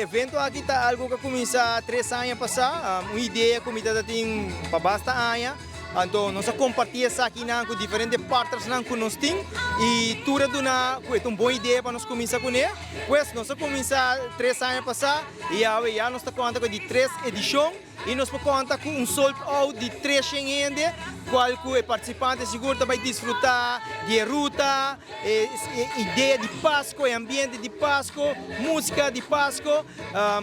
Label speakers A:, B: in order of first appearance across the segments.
A: O evento aqui está algo que começa 3 anos passar, uma ideia que me tem para basta anos. Então, nós compartilhamos aqui com diferentes partners que nós temos e tudo é uma boa ideia para nós começar com ele. Pois, nós começamos 3 anos passar e já nós estamos com 3 edições e nós contamos com um sold out de 300 qual que o participante seguro vai desfrutar de ruta, ideia de Páscoa, ambiente de Páscoa, música de Páscoa.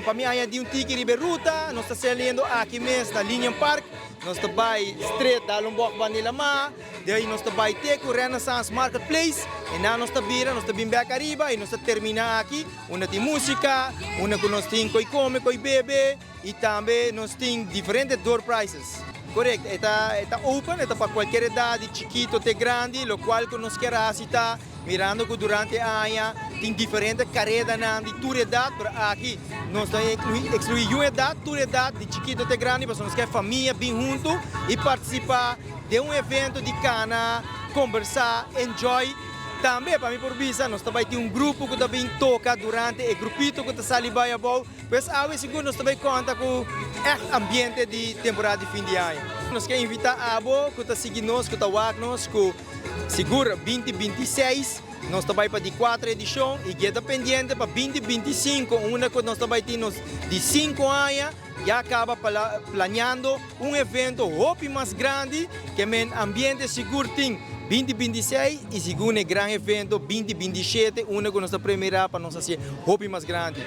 A: Para mim, há de um ticket de ruta, nós estamos saindo aqui mesmo na Linha Park. Nós estamos street da Lombok Banilama, daí nós estamos ter o Renaissance Marketplace, e nós estamos vindo aqui arriba e nós terminamos aqui, uma de música, uma que nós temos que comer, que beber, e também nós temos diferentes door prices. Correto, está open, está para qualquer idade, chiquito até grande, o qual que nós queremos estar mirando que durante a ano tem diferentes carreiras de toda idade, mas aqui nós excluímos uma idade, toda idade, de chiquito até grande, para nós queremos família bem junto e participar de um evento de cana, conversar, enjoy. Também, para mim, por visa, nós também temos um grupo que também toca durante o grupito que está ali para bom. Pois, a segundo, nós também conta com o ambiente de temporada de fim de ano. Nós queremos invitar a abo que está seguindo nós, que está nós, que segura 2026. Nós também para de 4 edições e queda pendente para 2025, uma que nós também temos de 5 anos. Já acaba planeando um evento hope mais grande que o ambiente seguro tem 2026 e segundo grande evento 2027, uma que nós primeira para nós fazer hope mais grande.